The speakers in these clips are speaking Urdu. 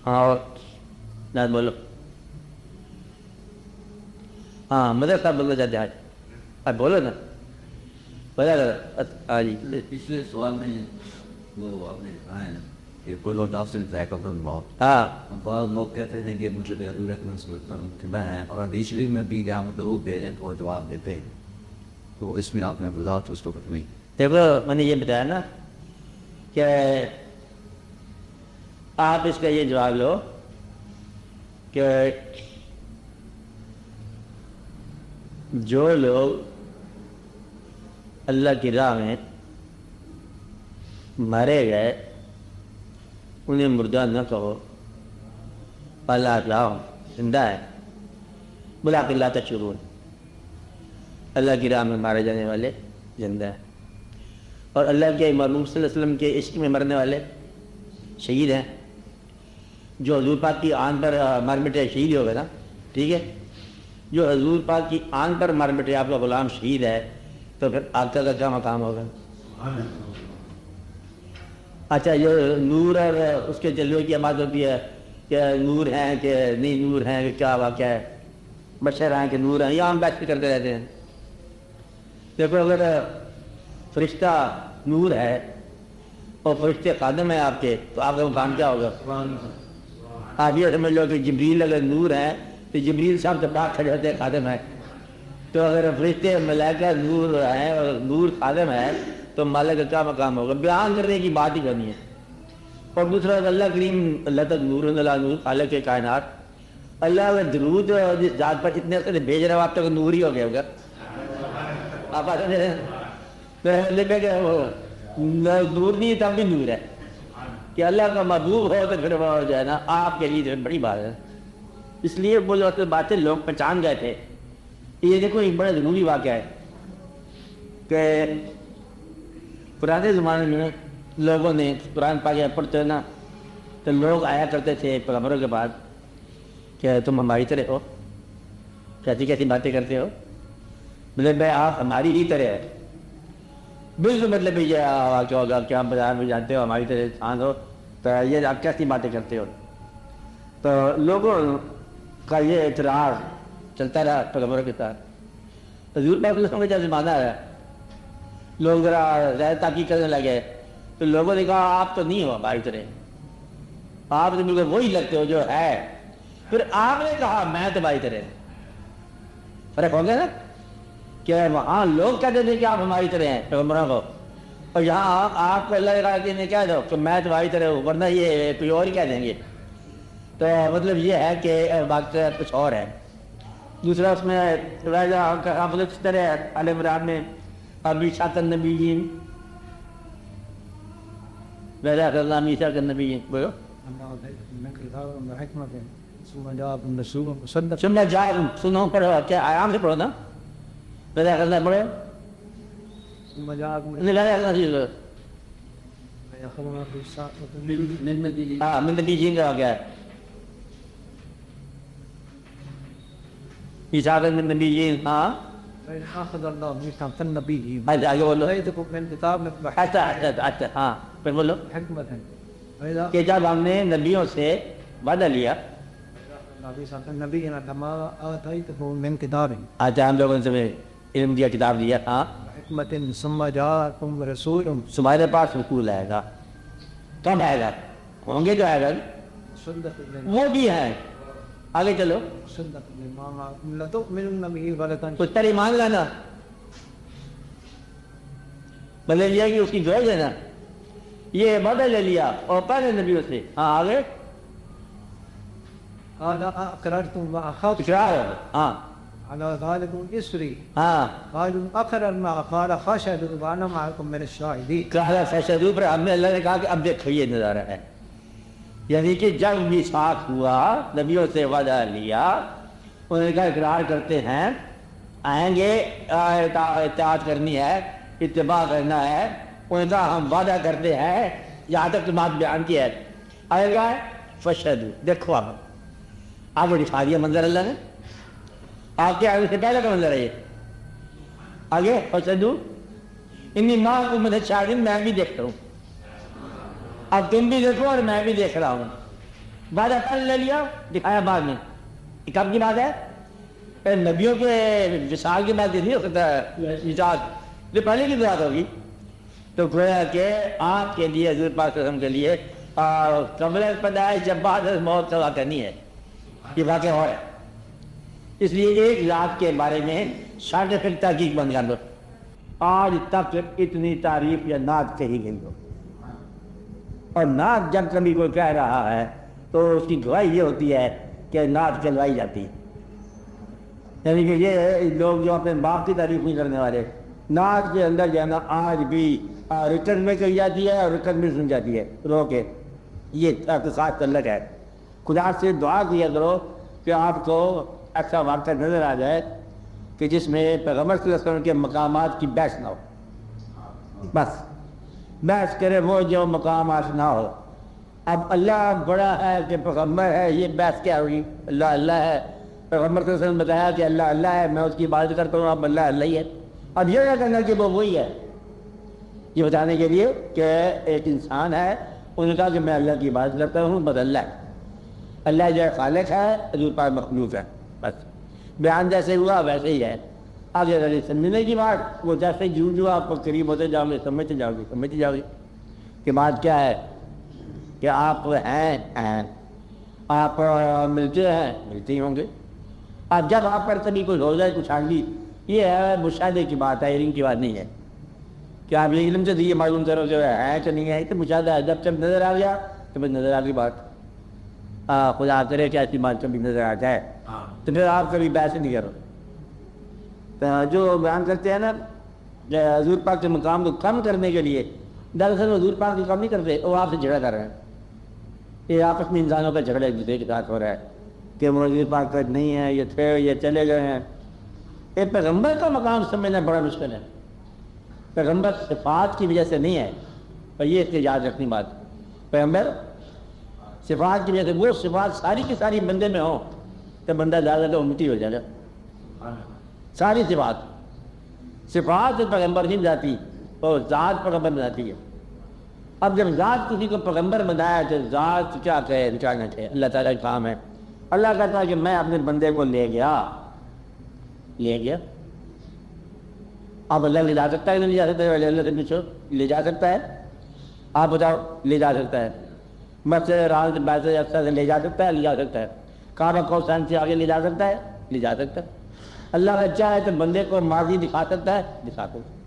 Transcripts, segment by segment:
ہاں اور نہ بولو. ہاں مدرسہ بولنا چاہتے ہیں آپ بولو نا. بتا ہاں جی. پچھلے سوال میں وہ آپ نے کہا ہے نا کہ کوئی لوگ آپ سے ذائقہ بہت ہاں بعض لوگ کہتے ہیں کہ مجھے ضرورت میں میں اور ریچلی میں بھی جہاں ضرور دے دیں تو وہ جواب دیتے ہیں. تو اس میں آپ نے وضاحت اس کو کرنی. دیکھو میں نے یہ بتایا نا کہ آپ اس کا یہ جواب لو کہ جو لوگ اللہ کی راہ میں مارے گئے انہیں مردہ نہ کہو، اللہ راہ زندہ ہے. بلا کے اللہ تشعرون، اللہ کی راہ میں مارے جانے والے زندہ ہیں، اور اللہ کے محبوب صلی اللہ علیہ وسلم کے عشق میں مرنے والے شہید ہیں. جو حضور پاک کی آن پر مار مٹے شہید ہی ہوگا نا، ٹھیک ہے. جو حضور پاک کی آن پر مار مٹے آپ کا غلام شہید ہے تو پھر آپ کا کیا مقام ہوگا؟ اچھا یہ نور اور اس کے جلوے کی آواز ہوتی ہے کہ نور ہیں کہ نہیں نور ہیں کہ کیا واقعہ ہے، بشر ہیں کہ نور ہیں، یہ عام بات کرتے رہتے ہیں. دیکھو اگر فرشتہ نور ہے اور فرشتے خادم ہیں آپ کے تو آپ کا مقام کیا ہوگا؟ آپ یہ سمجھ لو کہ جبریل اگر نور ہے تو جبریل صاحب سے بات کھڑے ہوتے ہیں خادم ہے. تو اگر فرشتے ملائکہ نور ہیں اور نور خادم ہے تو مالک کا کیا مقام ہوگا؟ بیان کرنے کی بات ہی کرنی ہے. اور دوسرا اللہ کریم اللہ تک نور اللہ نور خالق کے کائنات، اللہ اگر درود جس ذات پر اتنے سے بھیج رہے ہو آپ تک نور ہی ہو گیا ہوگا. آپ نور نہیں تب بھی نور ہے کہ اللہ کا محبوب ہو تو پھر وہ جو ہے نا آپ کے لیے بڑی بات ہے. اس لیے وہ جو باتیں لوگ پہچان گئے تھے. یہ دیکھو ایک بڑا ضروری واقعہ ہے کہ پرانے زمانے میں لوگوں نے قرآن پاک پڑھتے نا تو لوگ آیا کرتے تھے پیغمبروں کے بعد کہ تم ہماری طرح ہو، کیسی کیسی باتیں کرتے ہو، مطلب بھائی آپ ہماری ہی طرح ہے. بالکل مطلب یہ واقعہ ہوگا کہ ہم بازار میں جانتے ہو ہماری طرح انسان ہو تو یہ آپ کیسی باتیں کرتے ہو. تو لوگوں کا یہ اعتراض چلتا رہا پیغمبروں کے ساتھ. حضور پاک صلی اللہ علیہ وسلم کا جب زمانہ ہے لوگ ذرا زیادہ تحقیق کرنے لگے تو لوگوں نے کہا آپ تو نہیں ہو ہماری طرح، آپ تو بالکل وہی لگتے ہو جو ہے. پھر آپ نے کہا میں تمہاری طرح. فرق ہو گیا نا کہ وہاں لوگ کہتے تھے کہ آپ ہماری طرح ہیں پیغمبروں کو، اور یہاں آپ کو اللہ تعالیٰ نے کہہ دو کہ میں تمہاری طرح ہوں، ورنہ یہ کوئی اور ہی کہہ دیں گے. تو مطلب یہ ہے کہ بات کچھ اور ہے. دوسرا اس میں اس طرح آل عمران میں ابھی شاط النبیین ویسا اللہ میسا کا نبی بولو سننا جائے سنو پڑھو کیا آرام سے پڑھو نا ویسا کرنا پڑے ہاں من نبیین کا کیا ہے میثاق من نبیین. ہاں اخذ الله ميثاق النبيين آگے بولو. وآتيكم من الكتاب اچھا ہاں پھر بولو حكمة کہ جب ہم نے نبیوں سے وعدہ لیا. ميثاق النبيين كما آتيتكم من كتاب. آج ہم لوگوں سے علم دیا کتاب دیا. ہاں حکمت ثم جاءكم رسول. تمہارے پاس رسول آئے گا. کب آئے گا؟ ہوں گے جو آئے گا وہ بھی ہے. آگے چلو. اس پر ایمان لانا بدل لیا کہ اس کی گرج ہے نا یہ بدل لے لیا اور پہلے نبیوں سے. ہاں آگے اقررتم واخذتم. ہاں على ذلك اسري. ہاں قالوا اقررنا قال فاشهدوا وانا معكم من الشاهدين. کہا فیصلہ پر ہم نے اللہ نے کہا کہ اب دیکھو یہ نظارہ ہے، یعنی کہ جب میثاق ہوا نبیوں سے وعدہ لیا انہوں نے کہا اقرار کرتے ہیں آئیں گے اطاعت کرنی ہے اتباع کرنا ہے. انہوں نے کہا ہم وعدہ کرتے ہیں یہاں تک تو بات بیان کی ہے. آئے گا فشہدوا دیکھو آپ آپ کو دکھا دیا منظر اللہ نے. آپ کے آگے سے پہلے کا منظر ہے یہ. آگے فشہدوا انی معکم من الشاہدین، میں بھی دیکھتا ہوں. اب تم بھی دیکھو اور میں بھی دیکھ رہا ہوں. وعدہ پہلے لے لیا، دکھایا بعد میں. یہ کب کی بات ہے؟ نبیوں کے وصال کی بات نہیں ہو سکتا ایجاد، یہ پہلے کی بات ہوگی. تو گویا کہ آپ کے لیے حضور پاک صلی اللہ علیہ وسلم کے لیے قبل پیدائش جب بعد موت کا واقعہ نہیں ہے، یہ واقعہ ہو رہا ہے. اس لیے ایک ذات کے بارے میں سائنٹیفک تحقیق بند کر دو. آج تک اتنی تعریف یا نعت کہی گئی ہو، اور نعت جب کبھی کوئی کہہ رہا ہے تو اس کی گواہی یہ ہوتی ہے کہ نعت چلوائی جاتی ہے. یعنی کہ یہ لوگ جو اپنے باپ کی تعریف نہیں کرنے والے، نعت کے اندر جو ہے نا آج بھی ریٹرن میں کہی جاتی ہے اور ریٹرن میں سن جاتی ہے رو کے. یہ خاص تعلق ہے. خدا سے دعا کیا کرو کہ آپ کو ایسا واقعہ نظر آ جائے کہ جس میں پیغمبر صلی اللہ علیہ وسلم کے مقامات کی بحث نہ ہو. بس بحث کرے وہ جو مقامات نہ ہو. اب اللہ بڑا ہے کہ پیغمبر ہے، یہ بحث کیا ہوگی؟ اللہ اللہ ہے، پیغمبر صلی اللہ علیہ وسلم نے بتایا کہ اللہ اللہ ہے، میں اس کی عبادت کرتا ہوں، اب اللہ اللہ ہی ہے. اب یہ نہ کرنا کہ وہ وہی ہے، یہ بتانے کے لیے کہ ایک انسان ہے، انہوں نے کہا کہ میں اللہ کی عبادت کرتا ہوں، بس اللہ ہے. اللہ جو خالق ہے، حضور پاک مخلوق ہے. بس بیان جیسے ہوا ویسے ہی ہے. آگے سمجھنے کی بات، وہ جیسے جو آپ کو قریب ہوتے جاؤ گے سمجھتے جاؤ گے کہ بات کیا ہے کہ آپ ہیں آپ ملتے ہی ہوں گے. اب جب آپ پر کبھی کوئی ہو جائے کچھ آگی، یہ ہے مشاہدے کی بات ہے، علم کی بات نہیں ہے کہ آپ علم سے یہ معلوم کرو کہ ہے کہ نہیں ہے. یہ تو مشاہدہ ہے. جب نظر آ گیا تو بس نظر آ گئی بات. خدا کرے کہ ایسی بات کبھی نظر آ جائے تو پھر آپ کبھی بحث نہیں کرو. تو جو بیان کرتے ہیں نا حضور پاک کے مقام کو کم کرنے کے لیے، دراصل حضور پاک کو کم نہیں کرتے، وہ آپ سے جھگڑا کر رہے ہیں. یہ آپس میں انسانوں کا جھگڑا ایک دوسرے کے ساتھ ہو رہا ہے کہ وہ حضور پاک کا نہیں ہے، یہ تھے، یہ چلے گئے ہیں. یہ پیغمبر کا مقام سمجھنا بڑا مشکل ہے. پیغمبر صفات کی وجہ سے نہیں ہے، اور یہ اس کی یاد رکھنی بات. پیغمبر صفات کی وجہ سے، وہ صفات ساری کی ساری بندے میں ہوں تو بندہ زیادہ امتی ہو جائے گا. ساری صفات پیغمبر نہیں جاتی، اور ذات پیغمبر بناتی ہے. اب جب ذات کسی کو پیغمبر بنایا تو ذات کیا کہے نکالنا چاہیے. اللہ تعالیٰ کا کام ہے. اللہ کہتا ہے کہ میں اپنے بندے کو لے گیا. اب اللہ لے جا سکتا ہے نہیں جا سکتا ہے؟ اللہ سے پوچھو، لے جا سکتا ہے؟ آپ بتاؤ. لے جا سکتا ہے. مسجد راز بیت اقصی سے لے جا سکتا ہے؟ لے جا سکتا ہے. کعبہ کوثر سے آگے لے جا سکتا ہے؟ لے جا سکتا ہے. اللہ کا چاہے تو بندے کو ماضی دکھا سکتا ہے، دکھا سکتا ہے.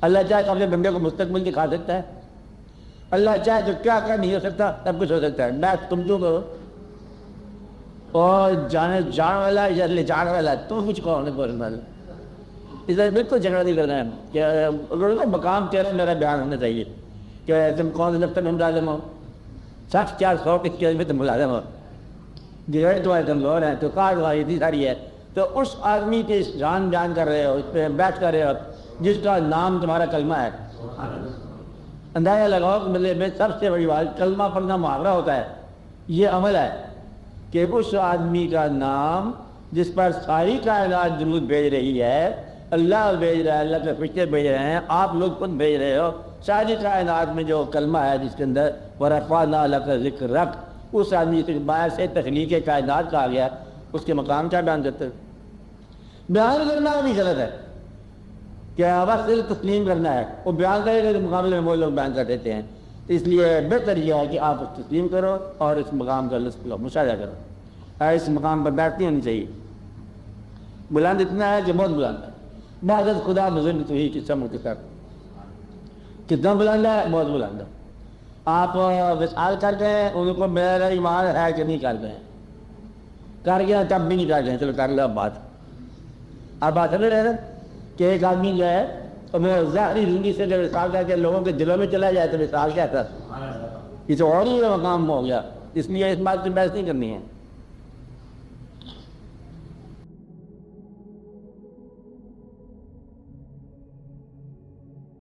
اللہ چاہے تو اپنے بندے کو مستقبل دکھا سکتا ہے. اللہ چاہے تو کیا نہیں ہو سکتا، سب کچھ ہو سکتا ہے. میں تم جو کرو اور جان والا یا لے جانے والا تم کچھ کہو نہیں بولنے والا. اس لیے بالکل جھگڑا نہیں کرنا ہے کہ اگر مقام تیرا میرا بیان ہونا چاہیے کہ تم کون سے دفتر میں ملازم ہو، 400 کے میں تم ملازم ہو، جگہ تمہارے کمزور ہیں تو کار تمہاری اتنی ساری ہے، تو اس آدمی کے جان بیان کر رہے ہو، اس پہ بیٹھ کر رہے ہو جس کا نام تمہارا کلمہ ہے. اندازہ لگاؤ کہ مطلب میں سب سے بڑی بات کلمہ پڑھنا محاورہ ہوتا ہے. یہ عمل ہے کہ اس آدمی کا نام جس پر ساری کائنات درود بھیج رہی ہے، اللہ بھیج رہا ہے، اللہ کے فرشتے بھیج رہے ہیں، آپ لوگ خود بھیج رہے ہو. ساری کائنات میں جو کلمہ ہے جس کے اندر وَرَفَعْنَا لَكَ ذِكْرَكَ، اس آدمی کے باہر سے تخلیق کائنات کہا گیا، اس کے مقام کیا بیان کرتے ہیں؟ بیان کرنا بھی غلط ہے کہ بس صرف تسلیم کرنا ہے. وہ بیان کرے گا تو مقابلے میں وہ لوگ بیان کر دیتے ہیں. تو اس لیے بہتر یہ ہے کہ آپ تسلیم کرو اور اس مقام کا لطف لو، مشاہدہ کرو. اس مقام پر بیٹھتی ہونی چاہیے. بلند اتنا ہے کہ بہت بلند ہے. بحثت خدا بزرگ تو ہی قصہ مختصر. کتنا بلند ہے؟ بہت بلند ہے. آپ وصال کرتے ہیں ان کو میرا ایمان ہے کہ نہیں کرتے ہیں؟ کر گیا تب بھی نہیں کرتے ہیں. چلو کر لو اب بات. آپ بات سمجھ رہے ہیں کہ ایک آدمی جو ہے تو میں ظاہری زندگی سے جب وصال کر کے لوگوں کے دلوں میں چلا جائے تو وصال کیا تھا؟ یہ تو اور ہی مقام ہو گیا. اس لیے اس بات سے بحث نہیں کرنی ہے.